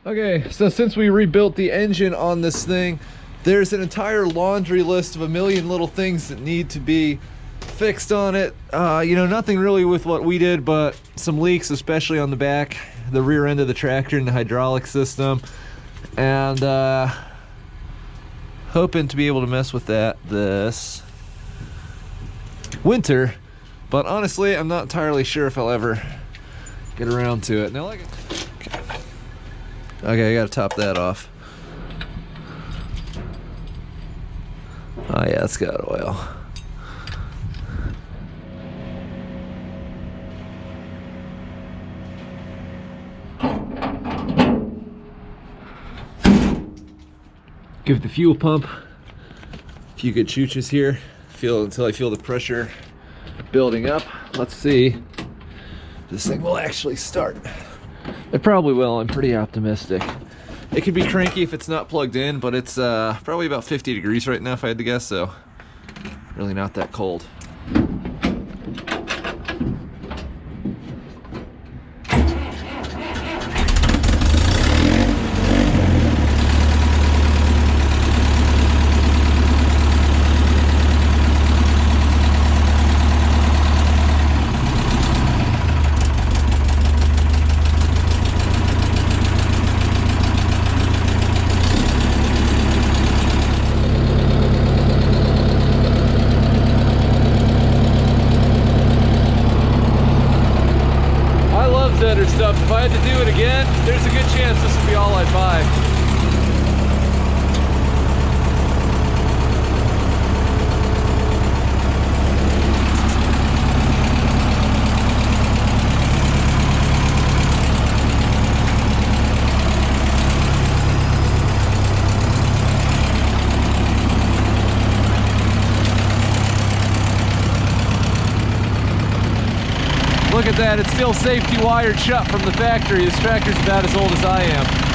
Okay, so since we rebuilt the engine on this thing, there's an entire laundry list of a million little things that need to be fixed on it. You know, nothing really with what we did, but some leaks, especially on the back, the rear end of the tractor and the hydraulic system. And hoping to be able to mess with that this winter, but honestly, I'm not entirely sure if I'll ever get around to it. Now, okay, I gotta top that off. Oh yeah, it's got oil. Give the fuel pump a few good chooches here. Until I feel the pressure building up. Let's see if this thing will actually start. It probably will. I'm pretty optimistic. It could be cranky if it's not plugged in, but it's probably about 50 degrees right now if I had to guess, so really not that cold. Stuff. If I had to do it again, there's a good chance this would be all I'd buy. Look at that, it's still safety wired shut from the factory. This tractor's about as old as I am.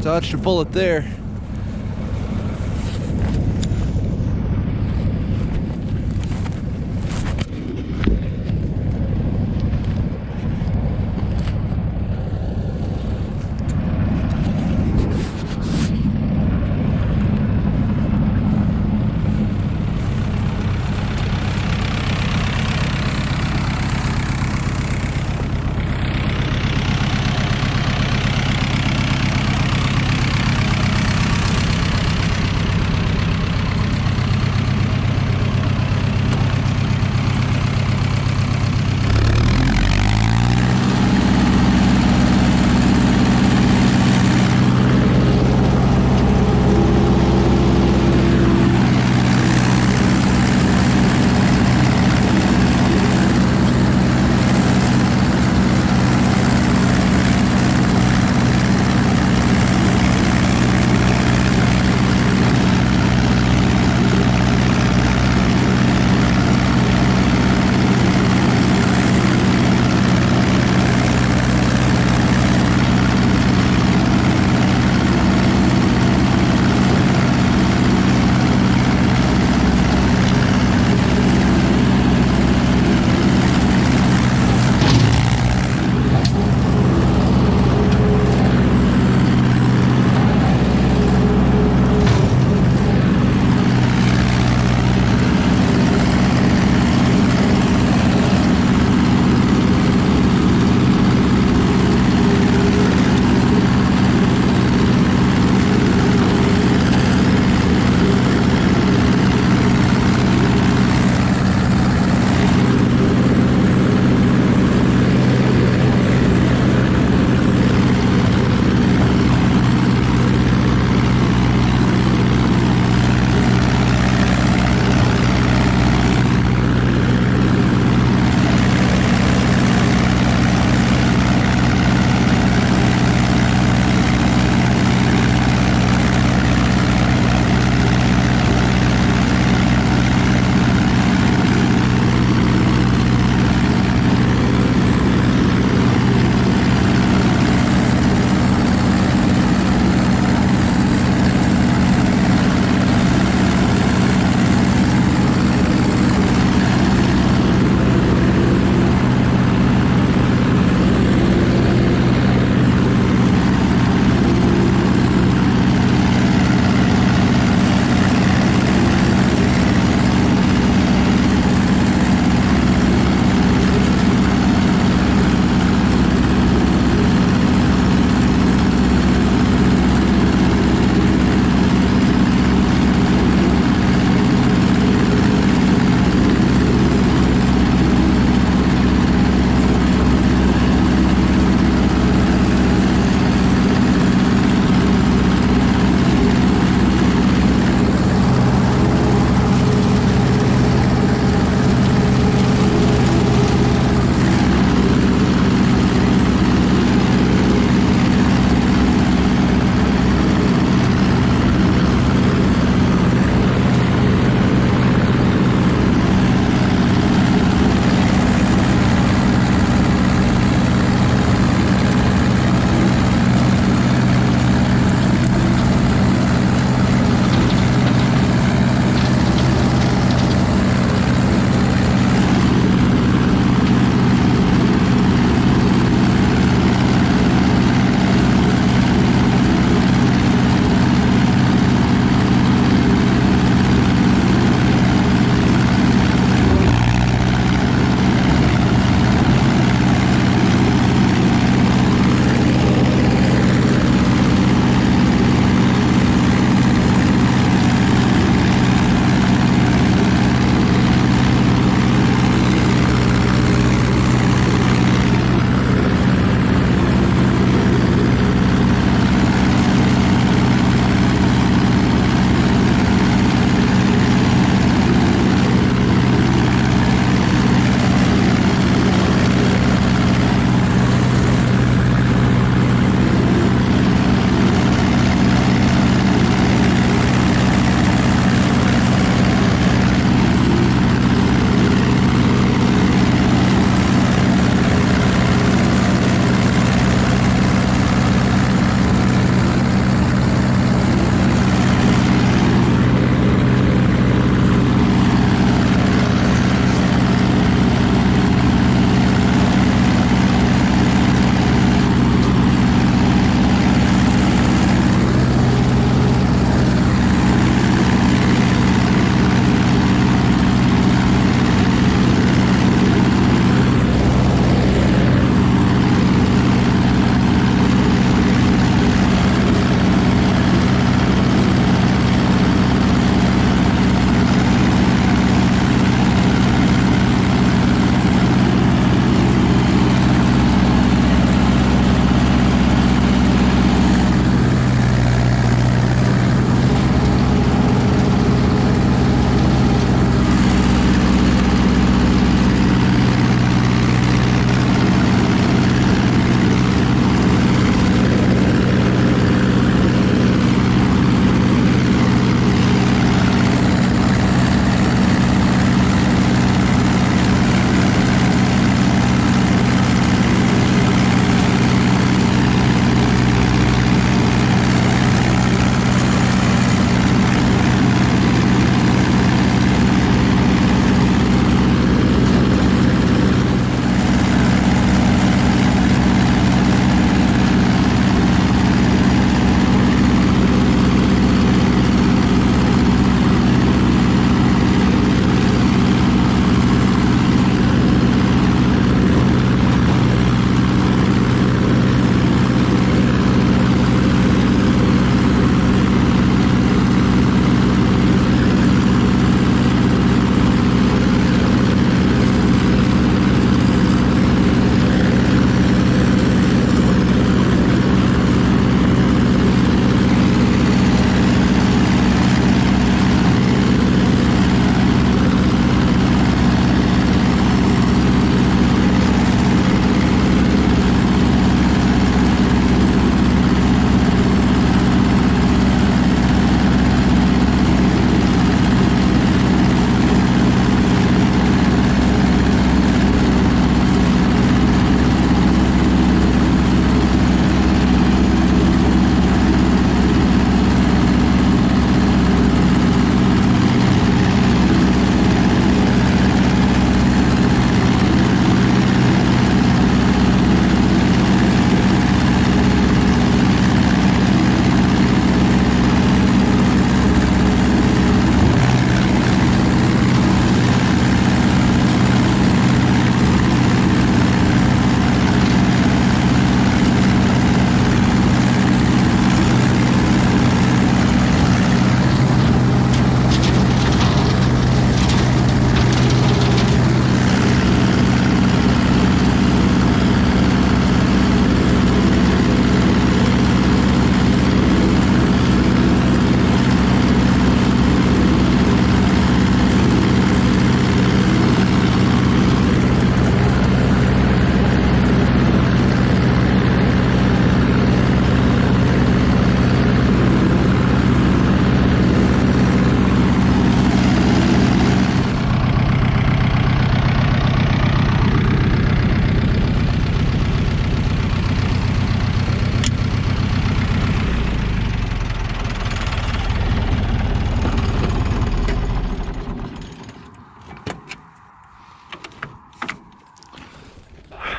Dodged a bullet there.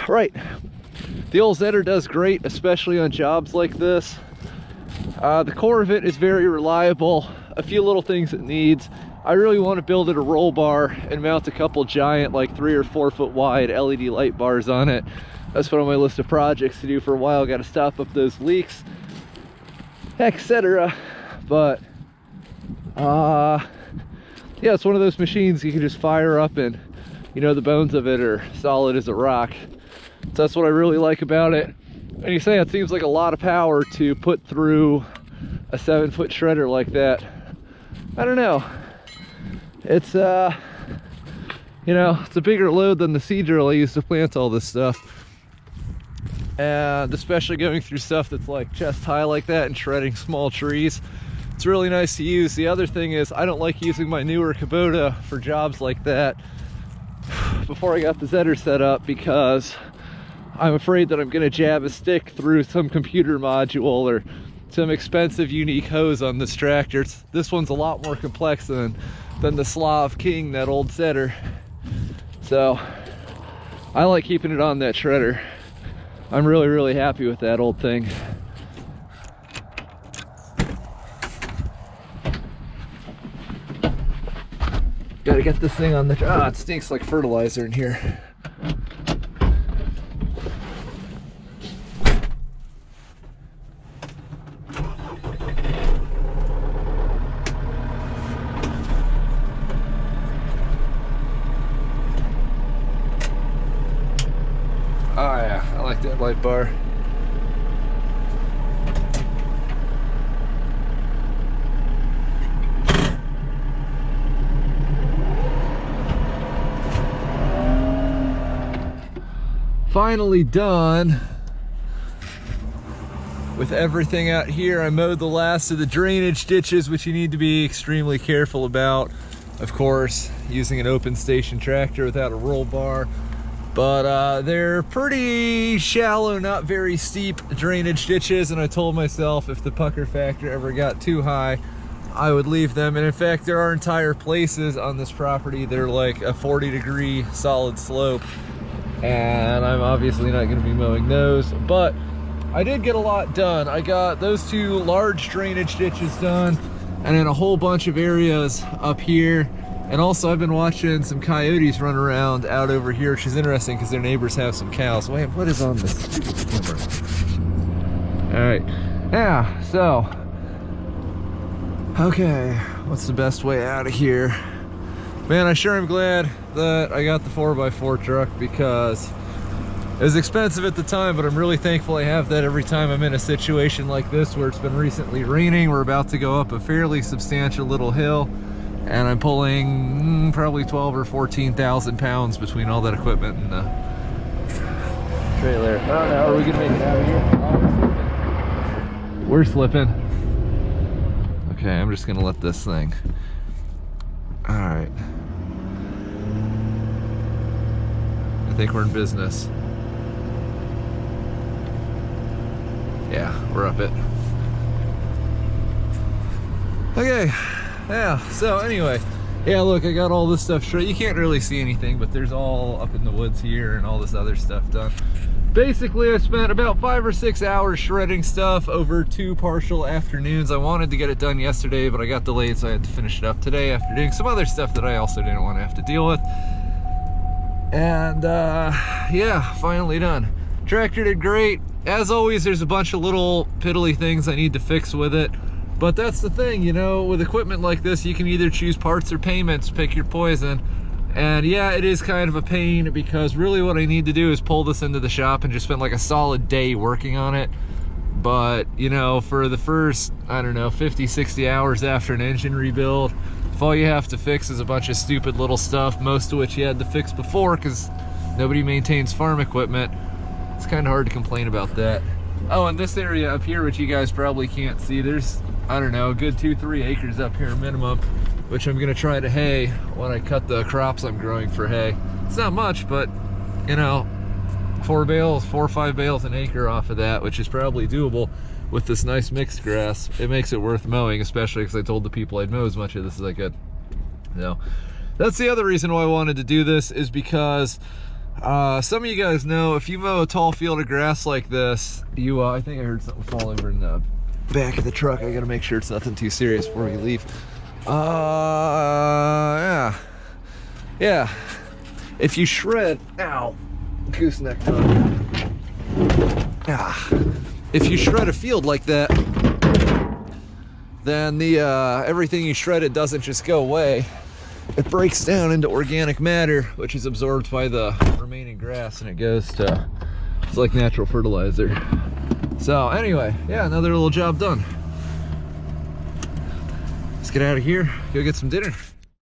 Right, the old Zedder does great, especially on jobs like this. The core of it is very reliable. A few little things it needs. I really want to build it a roll bar and mount a couple giant, like 3 or 4 foot wide LED light bars on it. That's been on my list of projects to do for a while. Got to stop up those leaks, etc. But yeah, it's one of those machines you can just fire up and, you know, the bones of it are solid as a rock. So that's what I really like about it. And you say it seems like a lot of power to put through a 7-foot shredder like that. I don't know. It's you know, it's a bigger load than the seed drill I use to plant all this stuff. And especially going through stuff that's like chest high like that and shredding small trees, it's really nice to use. The other thing is I don't like using my newer Kubota for jobs like that before I got the Zedder set up, because I'm afraid that I'm going to jab a stick through some computer module or some expensive unique hose on this tractor. This one's a lot more complex than the Slav King, that old Zedder. So I like keeping it on that shredder. I'm really happy with that old thing. Gotta get this thing on the... Ah, it stinks like fertilizer in here. Oh yeah, I like that light bar. Finally done with everything out here. I mowed the last of the drainage ditches, which you need to be extremely careful about, of course, using an open station tractor without a roll bar. But they're pretty shallow, not very steep drainage ditches, and I told myself if the pucker factor ever got too high, I would leave them. And in fact, there are entire places on this property that are like a 40-degree solid slope, and I'm obviously not going to be mowing those. But I did get a lot done. I got those 2 large drainage ditches done, and then a whole bunch of areas up here. And also I've been watching some coyotes run around out over here, which is interesting because their neighbors have some cows. Wait, what is on this camera? All right, yeah, so, okay, what's the best way out of here? Man, I sure am glad that I got the 4x4 truck, because it was expensive at the time, but I'm really thankful I have that every time I'm in a situation like this where it's been recently raining. We're about to go up a fairly substantial little hill, and I'm pulling probably 12 or 14,000 pounds between all that equipment and the trailer. Oh no, are we gonna make it out of here? Oh, we're slipping. Okay, I'm just gonna let this thing. All right. I think we're in business. Yeah, we're up it. Okay. Yeah, so anyway, yeah, look, I got all this stuff straight. You can't really see anything, but there's all up in the woods here and all this other stuff done. Basically, I spent about 5 or 6 hours shredding stuff over 2 partial afternoons. I wanted to get it done yesterday, but I got delayed, so I had to finish it up today after doing some other stuff that I also didn't want to have to deal with. And yeah, finally done. Tractor did great. As always, there's a bunch of little piddly things I need to fix with it. But that's the thing, you know, with equipment like this, you can either choose parts or payments, pick your poison. And yeah, it is kind of a pain, because really what I need to do is pull this into the shop and just spend like a solid day working on it. But, you know, for the first, I don't know, 50, 60 hours after an engine rebuild, if all you have to fix is a bunch of stupid little stuff, most of which you had to fix before because nobody maintains farm equipment, it's kind of hard to complain about that. Oh, and this area up here, which you guys probably can't see, there's, I don't know, a good 2-3 acres up here minimum, which I'm gonna try to hay when I cut the crops I'm growing for hay. It's not much, but you know, 4 or 5 bales an acre off of that, which is probably doable with this nice mixed grass. It makes it worth mowing, especially because I told the people I'd mow as much of this as I could. You know, that's the other reason why I wanted to do this, is because Some of you guys know if you mow a tall field of grass like this, you I think I heard something fall over in the back of the truck. I gotta make sure it's nothing too serious before we leave. Yeah. If you shred, ow, gooseneck tongue. If you shred a field like that, then the everything you shredded doesn't just go away. It breaks down into organic matter, which is absorbed by the remaining grass, and it goes to, it's like natural fertilizer. So anyway, yeah, another little job done. Let's get out of here, go get some dinner.